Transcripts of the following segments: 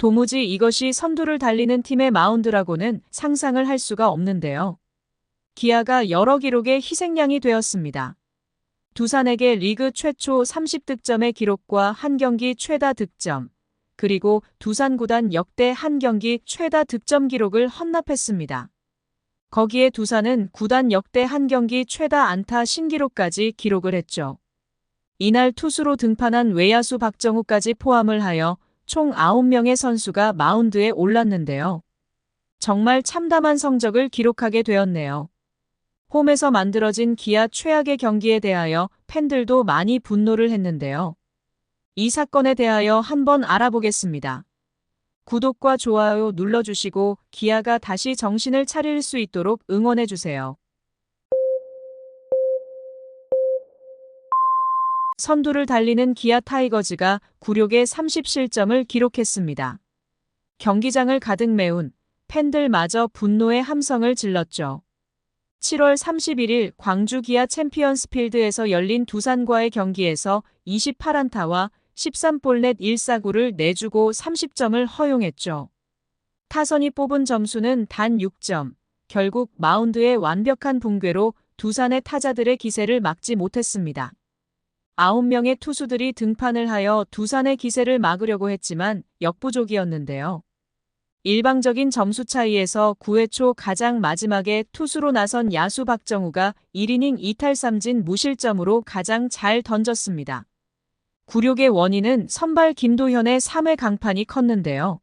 도무지 이것이 선두를 달리는 팀의 마운드라고는 상상을 할 수가 없는데요. 기아가 여러 기록의 희생양이 되었습니다. 두산에게 리그 최초 30득점의 기록과 한 경기 최다 득점, 그리고 두산 구단 역대 한 경기 최다 득점 기록을 헌납했습니다. 거기에 두산은 구단 역대 한 경기 최다 안타 신기록까지 기록을 했죠. 이날 투수로 등판한 외야수 박정우까지 포함을 하여 총 9명의 선수가 마운드에 올랐는데요. 정말 참담한 성적을 기록하게 되었네요. 홈에서 만들어진 기아 최악의 경기에 대하여 팬들도 많이 분노를 했는데요. 이 사건에 대하여 한번 알아보겠습니다. 구독과 좋아요 눌러주시고 기아가 다시 정신을 차릴 수 있도록 응원해주세요. 선두를 달리는 기아 타이거즈가 굴욕의 30실점을 기록했습니다. 경기장을 가득 메운 팬들마저 분노의 함성을 질렀죠. 7월 31일 광주 기아 챔피언스 필드에서 열린 두산과의 경기에서 28안타와 13볼넷 1사구를 내주고 30점을 허용했죠. 타선이 뽑은 점수는 단 6점, 결국 마운드의 완벽한 붕괴로 두산의 타자들의 기세를 막지 못했습니다. 9명의 투수들이 등판을 하여 두산의 기세를 막으려고 했지만 역부족이었는데요. 일방적인 점수 차이에서 9회 초 가장 마지막에 투수로 나선 야수 박정우가 1이닝 2탈3진 무실점으로 가장 잘 던졌습니다. 굴욕의 원인은 선발 김도현의 3회 강판이 컸는데요.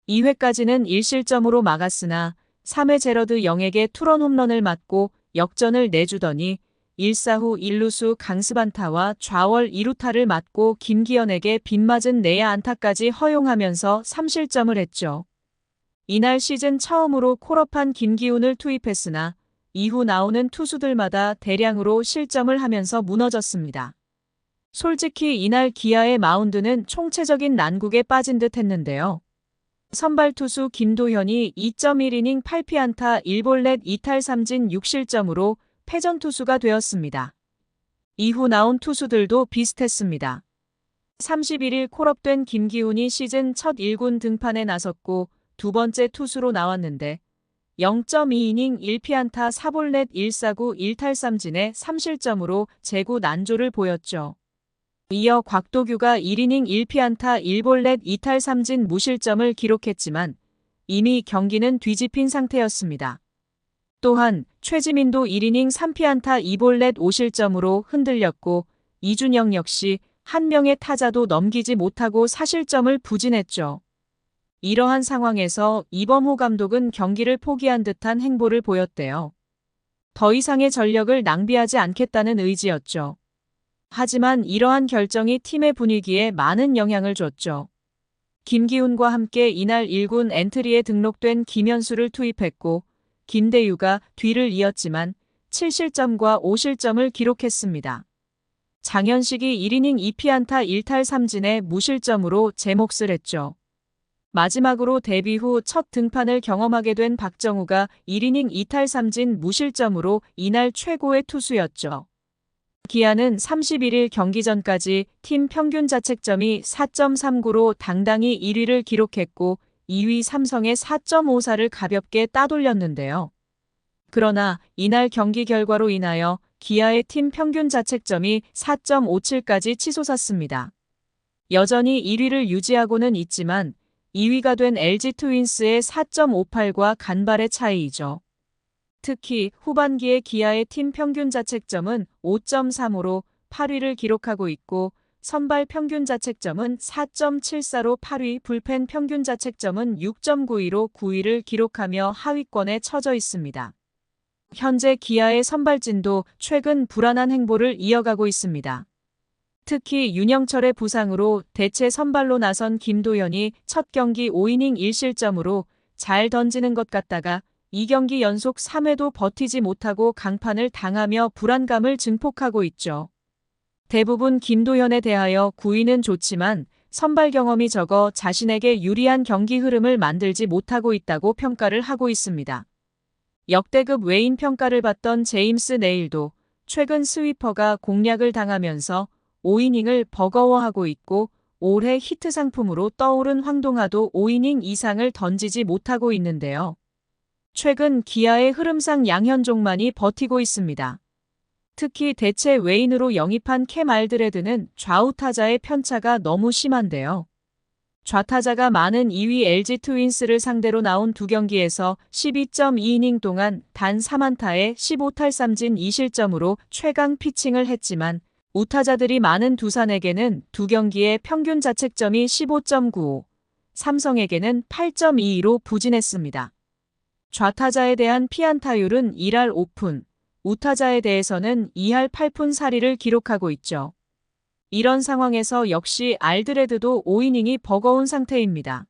2회까지는 1실점으로 막았으나 3회 제러드 영에게 투런 홈런을 맞고 역전을 내주더니 1사 후 1루수 강습안타와 좌월 2루타를 맞고 김기현에게 빗맞은 내야 안타까지 허용하면서 3실점을 했죠. 이날 시즌 처음으로 콜업한 김기훈을 투입했으나 이후 나오는 투수들마다 대량으로 실점을 하면서 무너졌습니다. 솔직히 이날 기아의 마운드는 총체적인 난국에 빠진 듯 했는데요. 선발 투수 김도현이 2.1이닝 8피안타 1볼넷 2탈3진 6실점으로 패전 투수가 되었습니다. 이후 나온 투수들도 비슷했습니다. 31일 콜업된 김기훈이 시즌 첫 1군 등판에 나섰고 두 번째 투수로 나왔는데 0.2이닝 1피안타 4볼넷 1사구 1탈3진의 3실점으로 제구 난조를 보였죠. 이어 곽도규가 1이닝 1피안타 1볼넷 2탈3진 무실점을 기록했지만 이미 경기는 뒤집힌 상태였습니다. 또한 최지민도 1이닝 3피안타 2볼넷 5실점으로 흔들렸고 이준영 역시 한 명의 타자도 넘기지 못하고 4실점을 부진했죠. 이러한 상황에서 이범호 감독은 경기를 포기한 듯한 행보를 보였대요. 더 이상의 전력을 낭비하지 않겠다는 의지였죠. 하지만 이러한 결정이 팀의 분위기에 많은 영향을 줬죠. 김기훈과 함께 이날 1군 엔트리에 등록된 김현수를 투입했고 김대유가 뒤를 이었지만 7실점과 5실점을 기록했습니다. 장현식이 1이닝 2피안타 1탈3진의 무실점으로 제 몫을 했죠. 마지막으로 데뷔 후 첫 등판을 경험하게 된 박정우가 1이닝 2탈3진 무실점으로 이날 최고의 투수였죠. 기아는 31일 경기 전까지 팀 평균 자책점이 4.39로 당당히 1위를 기록했고 2위 삼성의 4.54를 가볍게 따돌렸는데요. 그러나 이날 경기 결과로 인하여 기아의 팀 평균 자책점이 4.57까지 치솟았습니다. 여전히 1위를 유지하고는 있지만 2위가 된 LG 트윈스의 4.58과 간발의 차이이죠. 특히 후반기에 기아의 팀 평균 자책점은 5.35로 8위를 기록하고 있고 선발 평균 자책점은 4.74로 8위, 불펜 평균 자책점은 6.92로 9위를 기록하며 하위권에 처져 있습니다. 현재 기아의 선발진도 최근 불안한 행보를 이어가고 있습니다. 특히 윤영철의 부상으로 대체 선발로 나선 김도현이 첫 경기 5이닝 1실점으로 잘 던지는 것 같다가 2경기 연속 3회도 버티지 못하고 강판을 당하며 불안감을 증폭하고 있죠. 대부분 김도현에 대하여 9위는 좋지만 선발 경험이 적어 자신에게 유리한 경기 흐름을 만들지 못하고 있다고 평가를 하고 있습니다. 역대급 외인 평가를 받던 제임스 네일도 최근 스위퍼가 공략을 당하면서 5이닝을 버거워하고 있고 올해 히트 상품으로 떠오른 황동하도 5이닝 이상을 던지지 못하고 있는데요. 최근 기아의 흐름상 양현종만이 버티고 있습니다. 특히 대체 외인으로 영입한 캠 알드레드는 좌우 타자의 편차가 너무 심한데요. 좌타자가 많은 2위 LG 트윈스를 상대로 나온 두 경기에서 12.2이닝 동안 단 3안타에 15탈삼진 2실점으로 최강 피칭을 했지만 우타자들이 많은 두산에게는 두 경기의 평균 자책점이 15.95, 삼성에게는 8.22로 부진했습니다. 좌타자에 대한 피안타율은 1할 5푼, 우타자에 대해서는 2할 8푼 4리를 기록하고 있죠. 이런 상황에서 역시 알드레드도 5이닝이 버거운 상태입니다.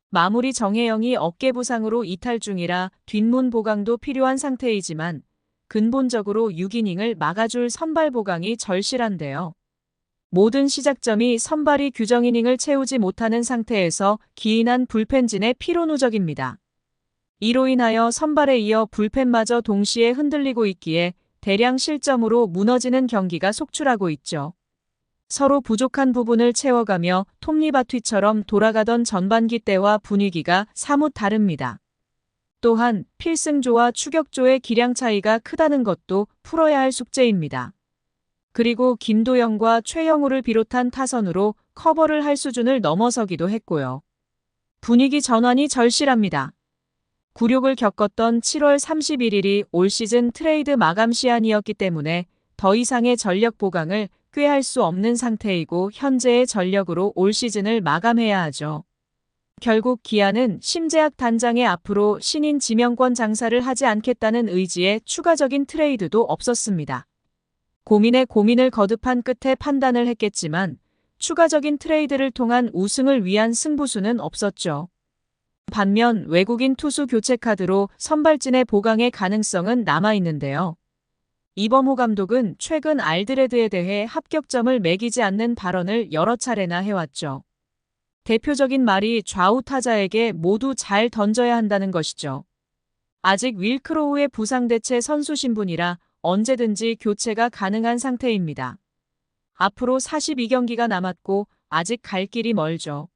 마무리 정혜영이 어깨 부상으로 이탈 중이라 뒷문 보강도 필요한 상태이지만 근본적으로 6이닝을 막아줄 선발 보강이 절실한데요. 모든 시작점이 선발이 규정 이닝을 채우지 못하는 상태에서 기인한 불펜진의 피로 누적입니다. 이로 인하여 선발에 이어 불펜마저 동시에 흔들리고 있기에 대량 실점으로 무너지는 경기가 속출하고 있죠. 서로 부족한 부분을 채워가며 톱니바퀴처럼 돌아가던 전반기 때와 분위기가 사뭇 다릅니다. 또한 필승조와 추격조의 기량 차이가 크다는 것도 풀어야 할 숙제입니다. 그리고 김도영과 최영우를 비롯한 타선으로 커버를 할 수준을 넘어서기도 했고요. 분위기 전환이 절실합니다. 굴욕을 겪었던 7월 31일이 올 시즌 트레이드 마감 시한이었기 때문에 더 이상의 전력 보강을 꾀할 수 없는 상태이고 현재의 전력으로 올 시즌을 마감해야 하죠. 결국 기아는 심재학 단장의 앞으로 신인 지명권 장사를 하지 않겠다는 의지에 추가적인 트레이드도 없었습니다. 고민에 고민을 거듭한 끝에 판단을 했겠지만 추가적인 트레이드를 통한 우승을 위한 승부수는 없었죠. 반면 외국인 투수 교체 카드로 선발진의 보강의 가능성은 남아있는데요. 이범호 감독은 최근 알드레드에 대해 합격점을 매기지 않는 발언을 여러 차례나 해왔죠. 대표적인 말이 좌우 타자에게 모두 잘 던져야 한다는 것이죠. 아직 윌크로우의 부상 대체 선수 신분이라 언제든지 교체가 가능한 상태입니다. 앞으로 42경기가 남았고 아직 갈 길이 멀죠.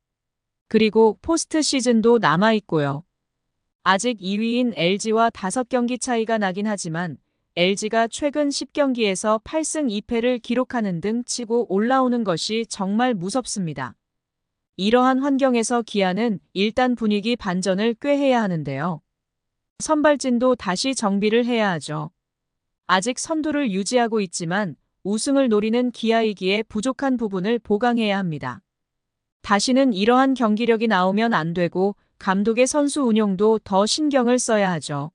그리고 포스트 시즌도 남아있고요. 아직 2위인 LG와 5경기 차이가 나긴 하지만 LG가 최근 10경기에서 8승 2패를 기록하는 등 치고 올라오는 것이 정말 무섭습니다. 이러한 환경에서 기아는 일단 분위기 반전을 꾀해야 하는데요. 선발진도 다시 정비를 해야 하죠. 아직 선두를 유지하고 있지만 우승을 노리는 기아이기에 부족한 부분을 보강해야 합니다. 다시는 이러한 경기력이 나오면 안 되고 감독의 선수 운용도 더 신경을 써야 하죠.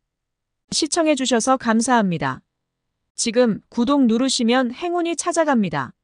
시청해주셔서 감사합니다. 지금 구독 누르시면 행운이 찾아갑니다.